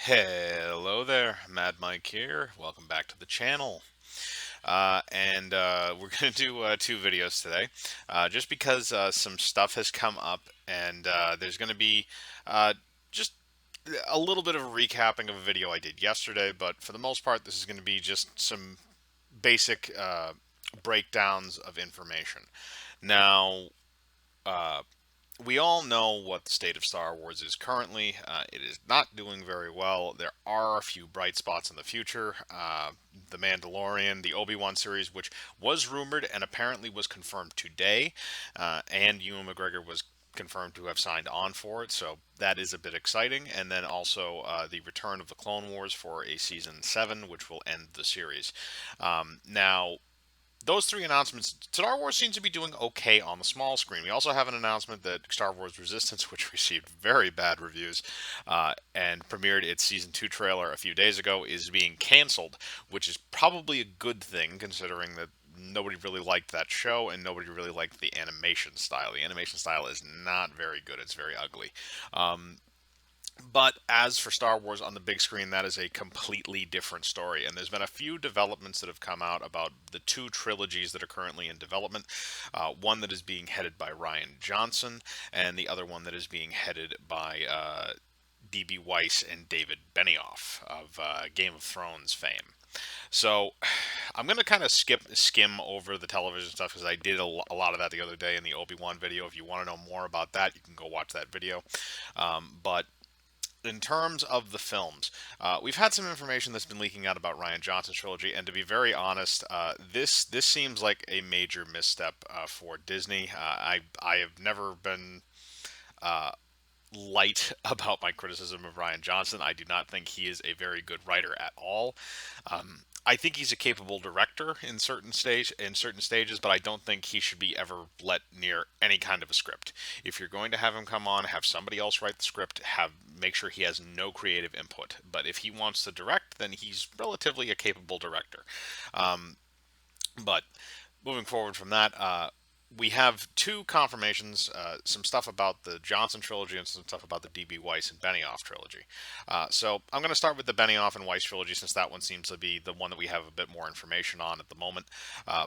Hello there, Mad Mike here. Welcome back to the channel. We're going to do two videos today, just because some stuff has come up, and there's going to be just a little bit of a recapping of a video I did yesterday, but for the most part, this is going to be just some basic breakdowns of information. Now, uh, we all know what the state of Star Wars is currently. It is not doing very well. There are a few bright spots in the future. The Mandalorian, the Obi-Wan series, which was rumored and apparently was confirmed today, and Ewan McGregor was confirmed to have signed on for it, so that is a bit exciting. And then also the return of the Clone Wars for a season 7, which will end the series. Now, those three announcements, Star Wars seems to be doing okay on the small screen. We also have an announcement that Star Wars Resistance, which received very bad reviews and premiered its season 2 trailer a few days ago, is being canceled, which is probably a good thing considering that nobody really liked that show and nobody really liked the animation style. The animation style is not very good, it's very ugly. But as for Star Wars on the big screen, that is a completely different story. And there's been a few developments that have come out about the two trilogies that are currently in development. One that is being headed by Rian Johnson, and the other one that is being headed by D.B. Weiss and David Benioff of Game of Thrones fame. So I'm gonna kind of skim over the television stuff because I did a lot of that the other day in the Obi-Wan video. If you want to know more about that, you can go watch that video. But in terms of the films, we've had some information that's been leaking out about Rian Johnson's trilogy, and to be very honest, this seems like a major misstep for Disney. I have never been light about my criticism of Rian Johnson. I do not think he is a very good writer at all. I think he's a capable director in certain stages, but I don't think he should be ever let near any kind of a script. If you're going to have him come on, have somebody else write the script, have make sure he has no creative input. But if he wants to direct, then he's relatively a capable director. But moving forward from that, we have two confirmations, some stuff about the Johnson trilogy and some stuff about the D.B. Weiss and Benioff trilogy. So I'm going to start with the Benioff and Weiss trilogy since that one seems to be the one that we have a bit more information on at the moment.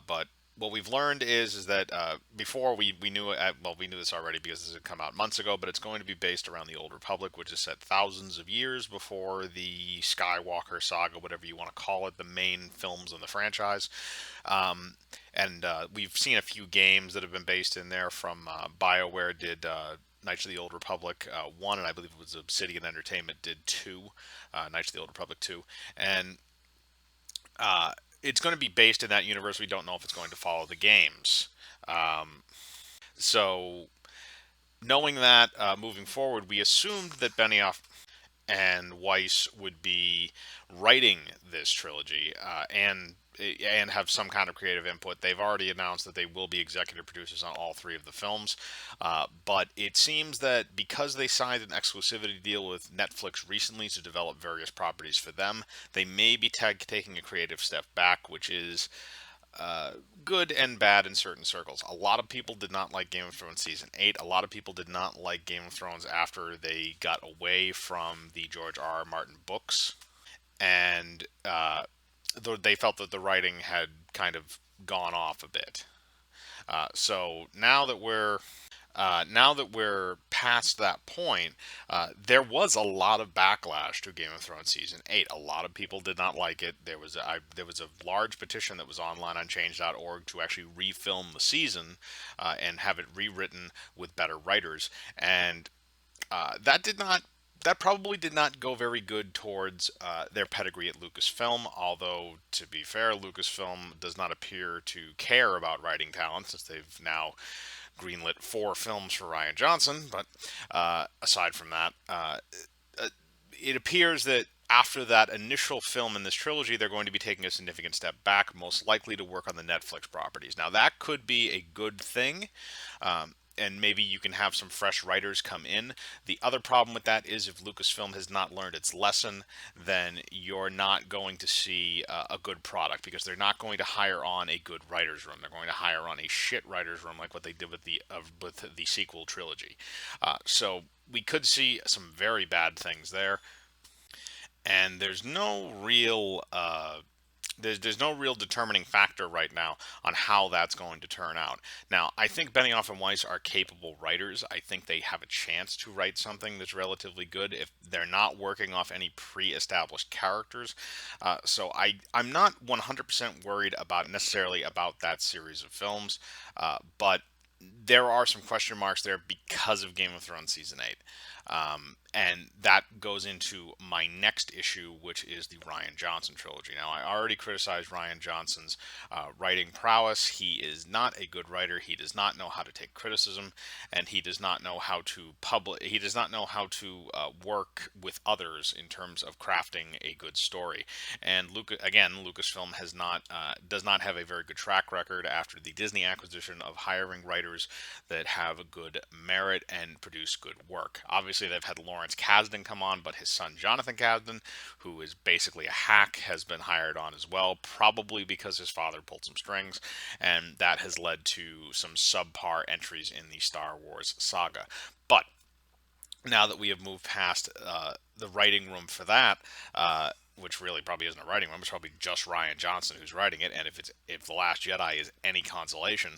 But what we've learned is that before we knew well, we knew this already because this had come out months ago, but it's going to be based around the Old Republic, which is set thousands of years before the Skywalker saga, whatever you want to call it, the main films in the franchise. And we've seen a few games that have been based in there. From BioWare did Knights of the Old Republic 1, and I believe it was Obsidian Entertainment did 2, Knights of the Old Republic 2. And uh, it's going to be based in that universe. We don't know if it's going to follow the games. So, knowing that, moving forward, we assumed that Benioff and Weiss would be writing this trilogy and have some kind of creative input. They've already announced that they will be executive producers on all three of the films, but it seems that because they signed an exclusivity deal with Netflix recently to develop various properties for them, they may be taking a creative step back, which is good and bad in certain circles. A lot of people did not like Game of Thrones season 8. A lot of people did not like Game of Thrones after they got away from the George R. R. Martin books, and they felt that the writing had kind of gone off a bit. So now that we're past that point, there was a lot of backlash to Game of Thrones season 8. A lot of people did not like it. There was a large petition that was online on Change.org to actually refilm the season and have it rewritten with better writers, and that probably did not go very good towards their pedigree at Lucasfilm, although, to be fair, Lucasfilm does not appear to care about writing talent since they've now greenlit 4 films for Rian Johnson. But aside from that, it appears that after that initial film in this trilogy, they're going to be taking a significant step back, most likely to work on the Netflix properties. Now, that could be a good thing. And maybe you can have some fresh writers come in. The other problem with that is if Lucasfilm has not learned its lesson, then you're not going to see a good product because they're not going to hire on a good writers room. They're going to hire on a shit writers room like what they did with the sequel trilogy. So we could see some very bad things there. and there's no real determining factor right now on how that's going to turn out. Now, I think Benioff and Weiss are capable writers. I think they have a chance to write something that's relatively good if they're not working off any pre-established characters. I'm not 100% worried about necessarily about that series of films, but there are some question marks there because of Game of Thrones season 8. And that goes into my next issue, which is the Ryan Johnson trilogy. Now, I already criticized Ryan Johnson's writing prowess. He is not a good writer. He does not know how to take criticism, and he does not know how to He does not know how to work with others in terms of crafting a good story. And Lucasfilm does not have a very good track record after the Disney acquisition of hiring writers that have a good merit and produce good work. Obviously, they've had Lawrence Kasdan come on, but his son Jonathan Kasdan, who is basically a hack, has been hired on as well, probably because his father pulled some strings, and that has led to some subpar entries in the Star Wars saga. But now that we have moved past the writing room for that, which really probably isn't a writing room, it's probably just Ryan Johnson who's writing it. And if The Last Jedi is any consolation,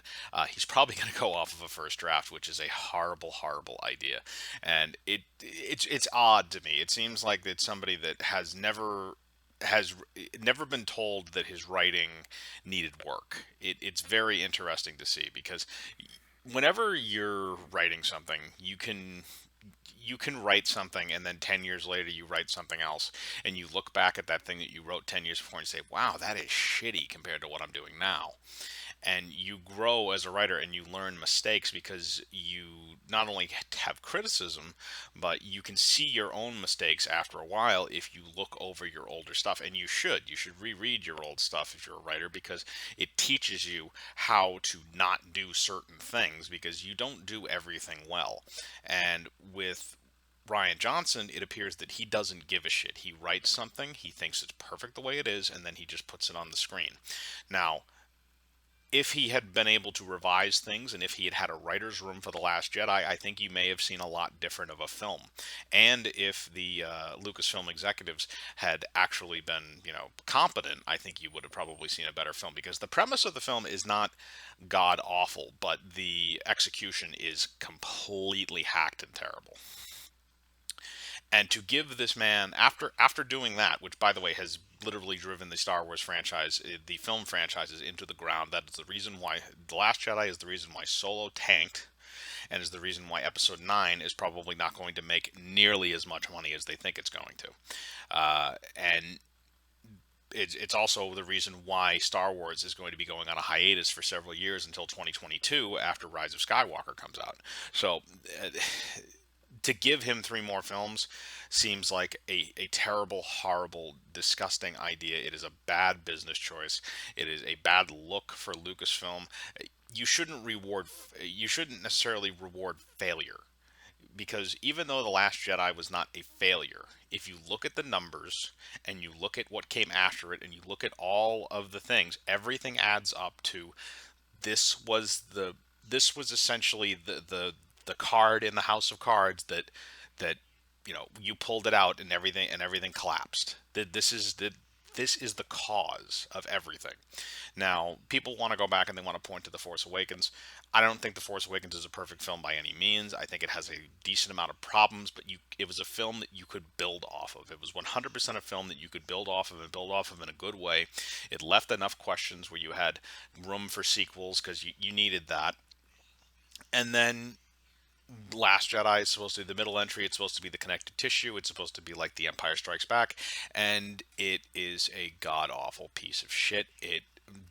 he's probably going to go off of a first draft, which is a horrible, horrible idea. And it's odd to me. It seems like it's somebody that has never been told that his writing needed work. It's very interesting to see because whenever you're writing something, you can write something and then 10 years later you write something else and you look back at that thing that you wrote 10 years before and say, wow, that is shitty compared to what I'm doing now. And you grow as a writer and you learn mistakes because you not only have criticism, but you can see your own mistakes after a while if you look over your older stuff. And you should reread your old stuff if you're a writer, because it teaches you how to not do certain things because you don't do everything well. And with Ryan Johnson, it appears that he doesn't give a shit. He writes something, he thinks it's perfect the way it is, and then he just puts it on the screen. Now, if he had been able to revise things and if he had had a writer's room for The Last Jedi, I think you may have seen a lot different of a film. And if the Lucasfilm executives had actually been, competent, I think you would have probably seen a better film, because the premise of the film is not god awful, but the execution is completely hacked and terrible. And to give this man, after doing that, which by the way has literally driven the Star Wars franchise, the film franchises, into the ground. That is the reason why The Last Jedi is the reason why Solo tanked, and is the reason why Episode 9 is probably not going to make nearly as much money as they think it's going to. And it's also the reason why Star Wars is going to be going on a hiatus for several years until 2022 after Rise of Skywalker comes out. So to give him three more films seems like a terrible, horrible, disgusting idea. It is a bad business choice. It is a bad look for Lucasfilm. You shouldn't necessarily reward failure, because even though The Last Jedi was not a failure, if you look at the numbers and you look at what came after it and you look at all of the things, everything adds up to this was the this was essentially the card in the house of cards that you pulled it out and everything collapsed. This is the cause of everything. Now, people want to go back and they want to point to The Force Awakens. I don't think The Force Awakens is a perfect film by any means. I think it has a decent amount of problems, but it was a film that you could build off of. It was 100% a film that you could build off of and build off of in a good way. It left enough questions where you had room for sequels because you needed that. And then Last Jedi is supposed to be the middle entry. It's supposed to be the connective tissue. It's supposed to be like The Empire Strikes Back, and it is a god awful piece of shit. It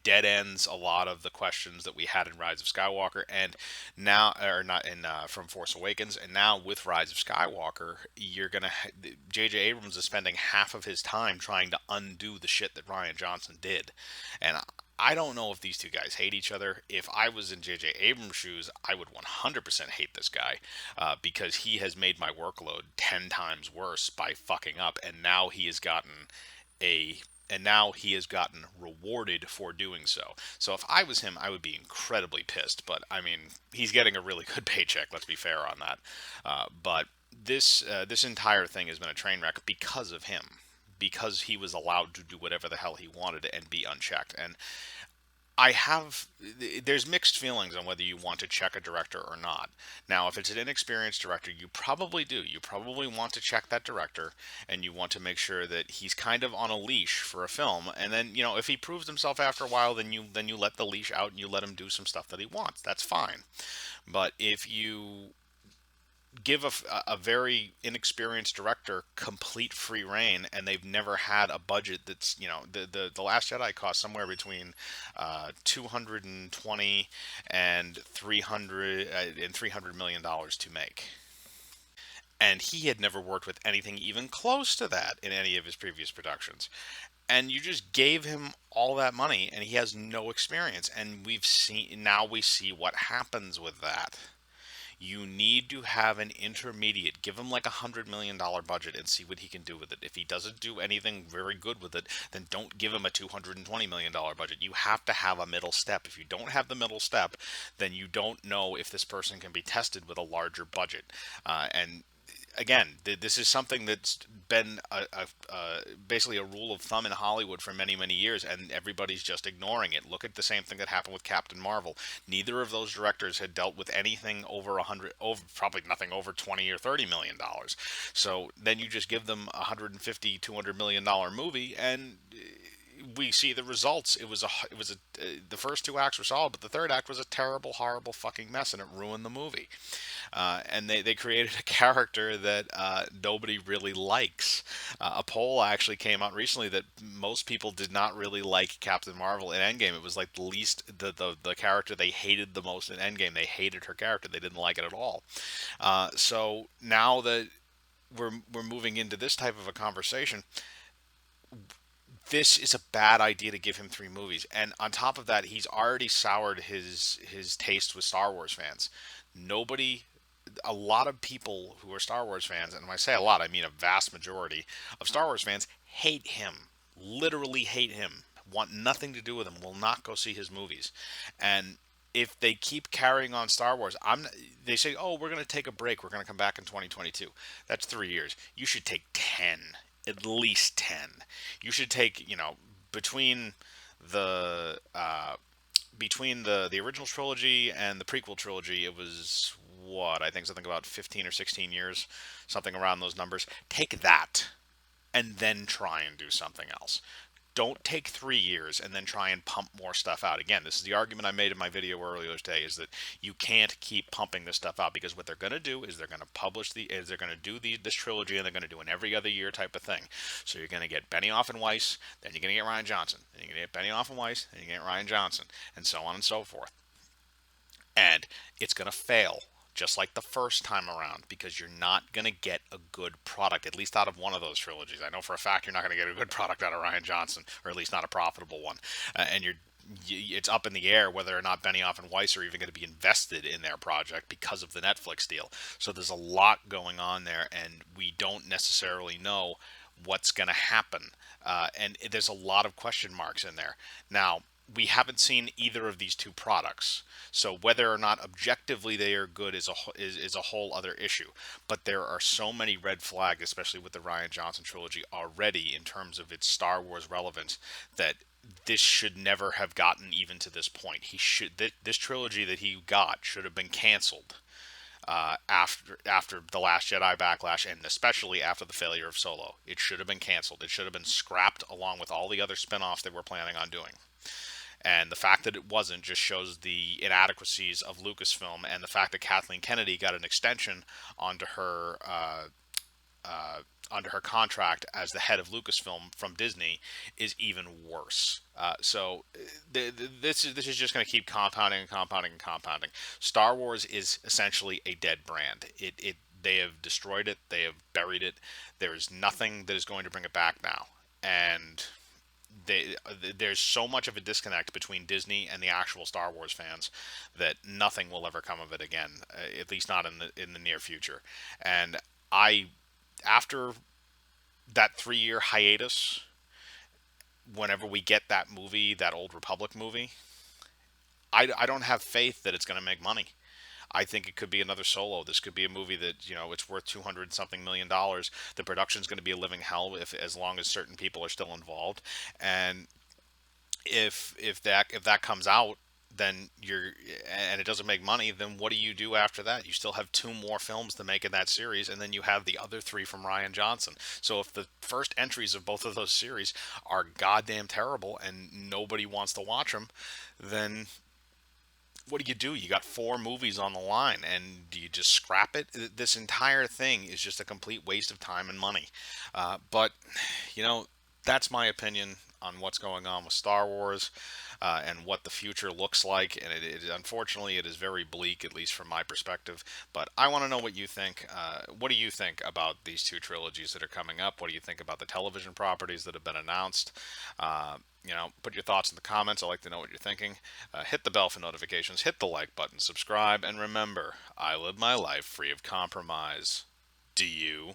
dead ends a lot of the questions that we had in Rise of Skywalker, and now, or not in From Force Awakens, and now with Rise of Skywalker, J.J. Abrams is spending half of his time trying to undo the shit that Ryan Johnson did, and I don't know if these two guys hate each other. If I was in J.J. Abrams' shoes, I would 100% hate this guy, because he has made my workload 10 times worse by fucking up, a and now he has gotten rewarded for doing so. So if I was him, I would be incredibly pissed. But I mean, he's getting a really good paycheck. Let's be fair on that. But this entire thing has been a train wreck because of him. because he was allowed to do whatever the hell he wanted and be unchecked. And I have there's mixed feelings on whether you want to check a director or not. Now, if it's an inexperienced director, you probably do. You probably want to check that director, and you want to make sure that he's kind of on a leash for a film. And then, if he proves himself after a while, then you let the leash out and you let him do some stuff that he wants. That's fine. But if you give a very inexperienced director complete free reign, and they've never had a budget that's, the Last Jedi cost somewhere between 220 and 300 million dollars to make, and he had never worked with anything even close to that in any of his previous productions. And you just gave him all that money and he has no experience, and we see what happens with that. You need to have an intermediate. Give him like $100 million budget and see what he can do with it. If he doesn't do anything very good with it, then don't give him a $220 million budget. You have to have a middle step. If you don't have the middle step, then you don't know if this person can be tested with a larger budget. And again, this is something that's been basically a rule of thumb in Hollywood for many, many years, and everybody's just ignoring it. Look at the same thing that happened with Captain Marvel. Neither of those directors had dealt with anything over 100, probably nothing over 20 or $30 million. So then you just give them a 150, $200 million movie, and we see the results. The first two acts were solid, but the third act was a terrible, horrible fucking mess, and it ruined the movie. And they created a character that nobody really likes. A poll actually came out recently that most people did not really like Captain Marvel in Endgame. It was like the character they hated the most in Endgame. They hated her character. They didn't like it at all. So now that we're moving into this type of a conversation, this is a bad idea to give him three movies. And on top of that, he's already soured his taste with Star Wars fans. Nobody, a lot of people who are Star Wars fans, and when I say a lot, I mean a vast majority of Star Wars fans, hate him. Literally hate him. Want nothing to do with him. Will not go see his movies. And if they keep carrying on Star Wars, they say, "Oh, we're going to take a break. We're going to come back in 2022." That's 3 years. You should take 10, at least 10. You should take, between the the original trilogy and the prequel trilogy, it was what I think something about 15 or 16 years, something around those numbers. Take that and then try and do something else. Don't take 3 years and then try and pump more stuff out. Again, this is the argument I made in my video earlier today, is that you can't keep pumping this stuff out, because what they're going to do is they're going to do this trilogy, and they're going to do an every other year type of thing. So you're going to get Benioff and Weiss, then you're going to get Rian Johnson, then you're going to get Benioff and Weiss, then you're going to get Rian Johnson, and so on and so forth. And it's going to fail just like the first time around, because you're not going to get a good product, at least out of one of those trilogies. I know for a fact you're not going to get a good product out of Rian Johnson, or at least not a profitable one. And it's up in the air whether or not Benioff and Weiss are even going to be invested in their project because of the Netflix deal. So there's a lot going on there, and we don't necessarily know what's going to happen. And there's a lot of question marks in there. Now, we haven't seen either of these two products, so whether or not objectively they are good is a whole other issue. But there are so many red flags, especially with the Rian Johnson trilogy already, in terms of its Star Wars relevance, that this should never have gotten even to this point. This trilogy that he got should have been canceled after the Last Jedi backlash, and especially after the failure of Solo. It should have been canceled. It should have been scrapped along with all the other spin-offs they were planning on doing. And the fact that it wasn't just shows the inadequacies of Lucasfilm, and the fact that Kathleen Kennedy got an extension onto her under her contract as the head of Lucasfilm from Disney is even worse. This is just going to keep compounding and compounding and compounding. Star Wars is essentially a dead brand. They have destroyed it. They have buried it. There is nothing that is going to bring it back now. And there's so much of a disconnect between Disney and the actual Star Wars fans that nothing will ever come of it again, at least not in the near future. And after that 3 year hiatus, whenever we get that movie, that Old Republic movie, I don't have faith that it's going to make money. I think it could be another Solo. This could be a movie that, it's worth 200 something million dollars. The production's going to be a living hell if as long as certain people are still involved. And if that comes out, then and it doesn't make money, then what do you do after that? You still have two more films to make in that series, and then you have the other three from Rian Johnson. So if the first entries of both of those series are goddamn terrible and nobody wants to watch them, then what do you do? You got four movies on the line, and do you just scrap it? This entire thing is just a complete waste of time and money. But you know, that's my opinion on what's going on with Star Wars, and what the future looks like. And unfortunately, it is very bleak, at least from my perspective. But I want to know what you think. What do you think about these two trilogies that are coming up? What do you think about the television properties that have been announced? Put your thoughts in the comments. I like to know what you're thinking. Hit the bell for notifications, hit the like button, subscribe, and remember, I live my life free of compromise. Do you?